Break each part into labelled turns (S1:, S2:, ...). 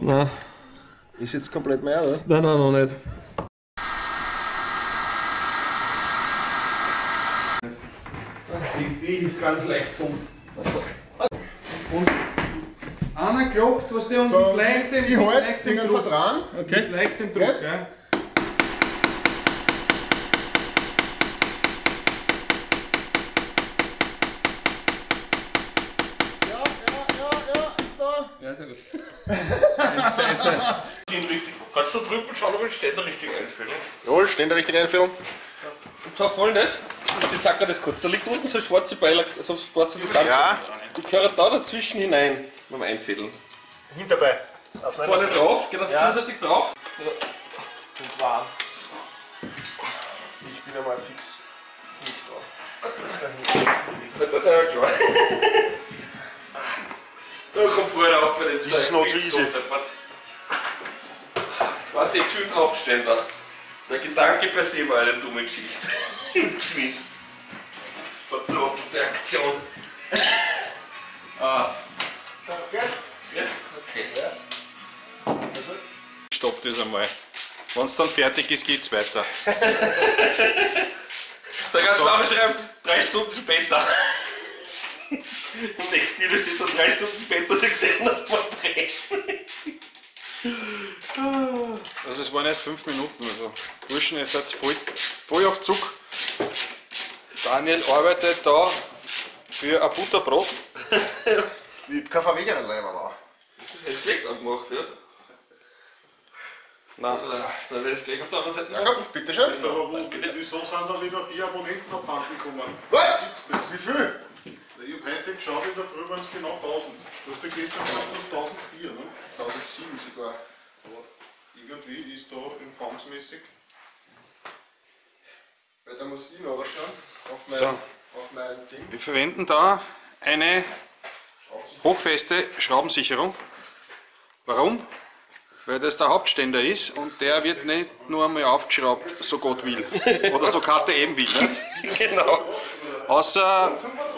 S1: Nein.
S2: Ist jetzt komplett mehr, oder?
S1: Nein, noch nicht. Die ist ganz leicht zum. Und einer klopft, was der
S2: So,
S1: mit leichtem
S2: ich halt den
S1: Druck.
S2: Vertrauen.
S1: Okay. Mit leichtem Druck,
S2: Jetzt?
S1: ja.
S2: Ja, ist da.
S1: Ja, sehr gut. Scheiße.
S3: Kannst du drüben schauen, ob ich den richtig einfälle?
S2: Jawohl, stehen da richtig einfüllen.
S3: Und zwar folgendes, ich zeig dir das kurz. Da liegt unten so eine schwarze Beilage, so eine schwarze Distanz.
S2: Ja.
S3: Die gehören da dazwischen hinein beim Einfädeln.
S2: Hinterbei. Auf meiner
S3: Vorne
S2: Seite.
S3: drauf, geht auf
S2: Ja.
S3: zusätzlich drauf. Ja.
S2: Und warm. Ich bin einmal fix nicht drauf.
S3: Das ist ja klar. Da kommt vorher auf bei den
S2: Das ist not so easy.
S3: Was die geschwind Hauptständer. Der Gedanke per se war eine dumme Geschichte. Geschwind. Vertrottelte Aktion.
S2: Okay.
S3: Ja? Okay.
S4: Stopp das einmal. Wenn es dann fertig ist, geht's weiter.
S3: Da kannst du auch schreiben, 3 Stunden später. Im nächsten Video steht so 3 Stunden später, 6 noch mal drehen.
S4: Also es waren erst 5 Minuten. Also Burschen, ihr seid voll auf Zug. Daniel arbeitet da für ein Butterbrot.
S2: Ich hab kein Verwegener Leiber noch.
S3: Das ist halt schlecht angemacht, ja?
S4: Nein.
S3: Dann werde ich es gleich auf der anderen Seite
S2: Ja, komm, bitteschön.
S5: Wieso sind da wieder 4 Abonnenten abhanden gekommen?
S2: Was? Wie viel?
S5: Ich habe heute geschaut, in der Früh waren es genau 1000. Du hast ja gestern gesagt, du hast 1004, ne?
S2: 1007 sogar.
S5: Aber irgendwie ist da empfangsmäßig.
S2: Weil da muss ich noch was schauen.
S4: So.
S2: Auf mein Ding.
S4: Wir verwenden da eine hochfeste Schraubensicherung. Warum? Weil das der Hauptständer ist und der wird nicht nur einmal aufgeschraubt, so Gott will. Oder so KTM will. Nicht?
S3: Genau.
S4: Außer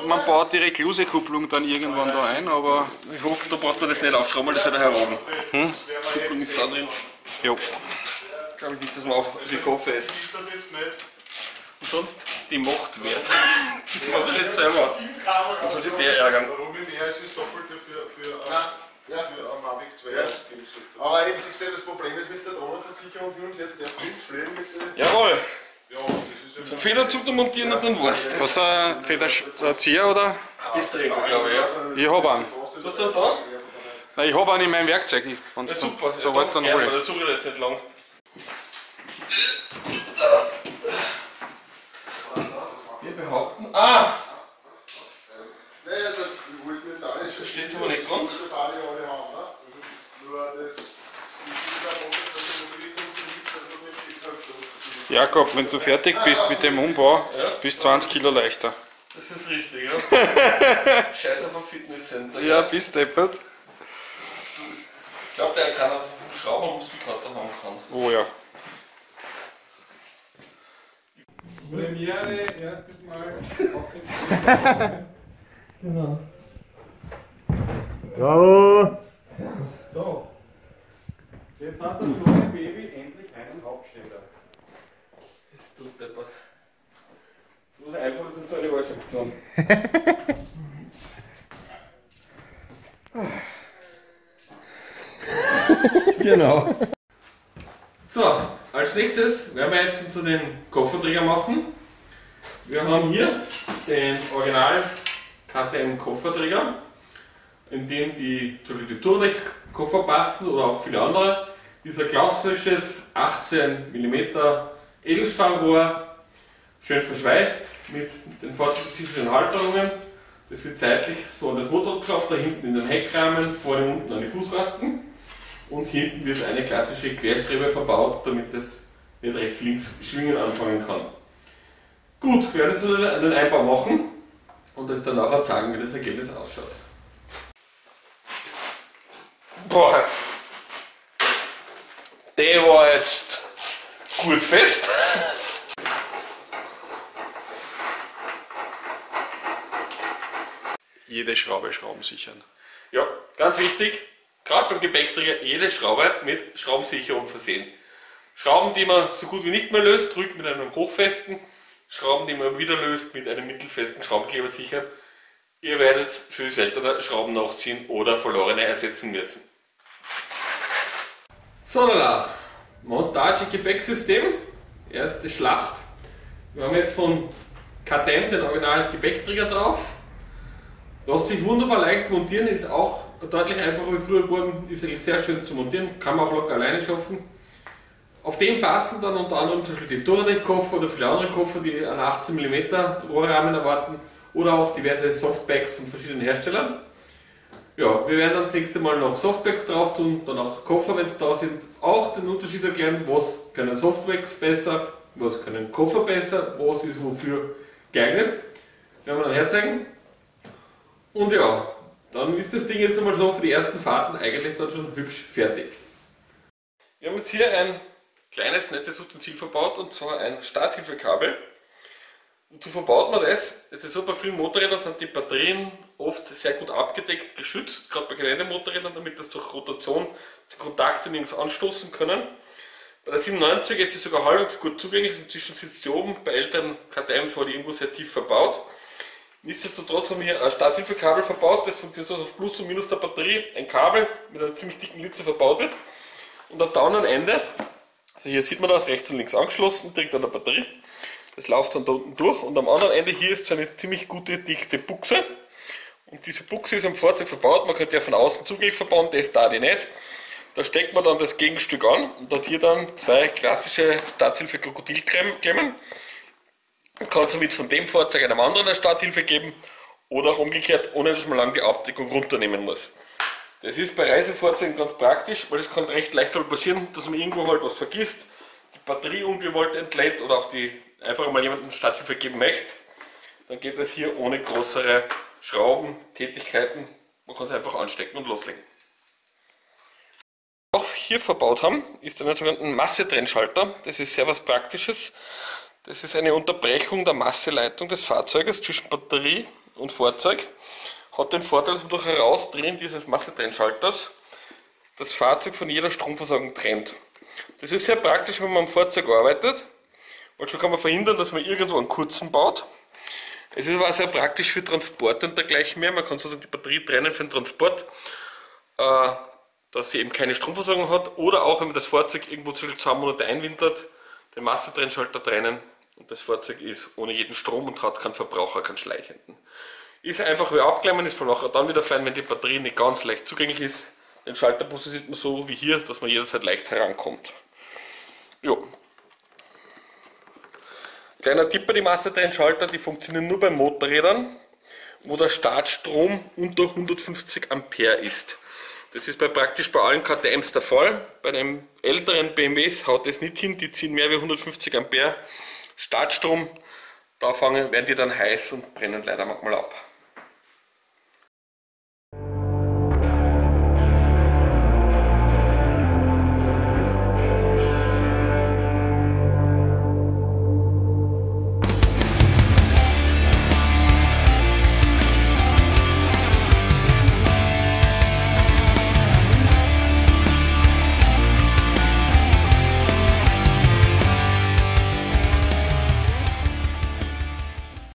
S4: man baut die Reklusekupplung dann irgendwann da ein, aber
S3: Ich hoffe, da braucht man das nicht aufschrauben, weil das ist ja da heroben. Kupplung ist da drin.
S4: jo.
S3: Glaube ich nicht, dass man auf die Koffer ist.
S5: Ist das jetzt nicht?
S3: Und sonst die Macht werden. Die macht das nicht selber. Das soll sich der ärgern.
S5: Warum mehr als das Doppelte für
S2: Ja.
S5: ein Mavic 2
S2: Ja.
S5: ausgeben sollte?
S2: Aber eben, siehst du, das Problem ist mit der Drohnenversicherung hin und her, der Prinz fliegen mit der.
S3: Jawohl.
S5: Ja, das ist ja
S3: So Federzug da montieren und dann war's das.
S4: Hast du einen Federzieher oder?
S3: Das Träger, glaube ich, ja.
S4: Ich habe einen.
S3: Was hast du denn da?
S4: Nein, ich habe einen in meinem Werkzeug. Wenn
S3: Ja,
S4: du
S3: super.
S4: so
S3: Ja,
S4: weit
S3: doch,
S4: dann
S3: gerne,
S4: hol
S3: weil
S4: ich.
S3: das suche ich jetzt nicht lang. Wir behaupten. Ah!
S2: Naja, da wollten wir da alles
S3: Versteht's aber nicht ganz.
S2: total alle haben, ne? Nur das.
S4: Jakob, wenn du fertig bist mit dem Umbau,
S3: Ja.
S4: bist 20 Kilo leichter.
S3: Das ist richtig, ja. Scheiß auf ein Fitnesscenter.
S4: Ja, bist deppert.
S3: Ich glaube, der kann also vom Schrauber Muskelkater haben kann.
S4: Oh ja.
S1: Premiere, erstes Mal. Genau.
S2: Ja.
S1: So. Jetzt hat das neue Baby endlich einen Hauptständer.
S3: Das tut deppert. So einfach ist und so eine Wahlschaktion.
S1: Genau.
S3: So, als nächstes werden wir jetzt zu den Kofferträger machen. Wir haben hier den Original KTM Kofferträger, in dem zum Beispiel die Tourdech-Koffer passen oder auch viele andere. Dieser klassisches 18 mm Edelstahlrohr, schön verschweißt mit den vorspezifischen Halterungen. Das wird seitlich so an das Motorrad geschafft, da hinten in den Heckrahmen, vorne und unten an die Fußrasten. Und hinten wird eine klassische Querstrebe verbaut, damit es nicht rechts-links schwingen anfangen kann. Gut, wir werden jetzt einen Einbau machen und euch dann nachher zeigen, wie das Ergebnis ausschaut. Boah, der war jetzt gut fest.
S4: Jede Schraube schrauben sichern.
S3: Ja, ganz wichtig, gerade beim Gepäckträger jede Schraube mit Schraubensicherung versehen. Schrauben, die man so gut wie nicht mehr löst, drückt mit einem hochfesten. Schrauben, die man wieder löst, mit einem mittelfesten Schraubenkleber sichern. Ihr werdet für seltener Schrauben nachziehen oder verlorene ersetzen müssen. So, lala. Montage Gepäcksystem. Erste Schlacht. Wir haben jetzt von KTM den Original Gepäckträger drauf. Lässt sich wunderbar leicht montieren, ist auch deutlich einfacher wie früher geworden, ist eigentlich sehr schön zu montieren, kann man auch locker alleine schaffen. Auf den passen dann unter anderem zum Beispiel die Touradec-Koffer oder viele andere Koffer, die einen 18 mm Rohrrahmen erwarten oder auch diverse Softbags von verschiedenen Herstellern. Ja, wir werden dann das nächste Mal noch Softbags drauf tun, dann auch Koffer, wenn es da sind, auch den Unterschied erklären, was können Softbags besser, was können Koffer besser, was ist wofür geeignet. Werden wir dann herzeigen. Und ja, dann ist das Ding jetzt einmal so für die ersten Fahrten eigentlich dann schon hübsch fertig. Wir haben jetzt hier ein kleines, nettes Utensil verbaut, und zwar ein Starthilfekabel. Wozu verbaut man das? Es ist so, bei vielen Motorrädern sind die Batterien oft sehr gut abgedeckt, geschützt, gerade bei Geländemotorrädern, damit das durch Rotation die Kontakte nirgends anstoßen können. Bei der 97 ist sie sogar halbwegs gut zugänglich, inzwischen sitzt sie oben, bei älteren KTMs war die irgendwo sehr tief verbaut. Nichtsdestotrotz haben wir hier ein Starthilfekabel verbaut, das funktioniert also auf Plus und Minus der Batterie, ein Kabel mit einer ziemlich dicken Litze verbaut wird. Und auf der anderen Ende, also hier sieht man das, rechts und links angeschlossen, direkt an der Batterie. Das läuft dann da unten durch, und am anderen Ende hier ist so eine ziemlich gute, dichte Buchse. Und diese Buchse ist am Fahrzeug verbaut, man könnte ja von außen zugänglich verbauen, das da die nicht. Da steckt man dann das Gegenstück an und hat hier dann zwei klassische Starthilfe-Krokodilklemmen. Man kann somit von dem Fahrzeug einem anderen eine Starthilfe geben oder auch umgekehrt, ohne dass man lange die Abdeckung runternehmen muss. Das ist bei Reisefahrzeugen ganz praktisch, weil es kann recht leicht mal passieren, dass man irgendwo halt was vergisst, die Batterie ungewollt entlädt oder auch die einfach mal jemandem Starthilfe geben möchte. Dann geht das hier ohne größere Schrauben, Tätigkeiten. Man kann es einfach anstecken und loslegen. Was wir auch hier verbaut haben, ist einen sogenannten Massetrennschalter. Das ist sehr was Praktisches. Das ist eine Unterbrechung der Masseleitung des Fahrzeuges zwischen Batterie und Fahrzeug. Hat den Vorteil, dass man durch Herausdrehen dieses Massetrennschalters das Fahrzeug von jeder Stromversorgung trennt. Das ist sehr praktisch, wenn man am Fahrzeug arbeitet, weil schon kann man verhindern, dass man irgendwo einen kurzen baut. Es ist aber auch sehr praktisch für Transport und dergleichen mehr. Man kann sozusagen die Batterie trennen für den Transport, dass sie eben keine Stromversorgung hat, oder auch, wenn man das Fahrzeug irgendwo zwischen 2 Monate einwintert, den Massetrennschalter trennen und das Fahrzeug ist ohne jeden Strom und hat keinen Verbraucher, keinen schleichenden. Ist einfach wieder abklemmen, ist von nachher dann wieder fein, wenn die Batterie nicht ganz leicht zugänglich ist. Den Schalter positioniert man so wie hier, dass man jederzeit leicht herankommt. Jo. Kleiner Tipp bei den Massetrennschalter, die funktionieren nur bei Motorrädern, wo der Startstrom unter 150 Ampere ist. Das ist praktisch bei allen KTMs der Fall. Bei den älteren BMWs haut das nicht hin, die ziehen mehr wie 150 Ampere Startstrom. Da werden die dann heiß und brennen leider manchmal ab.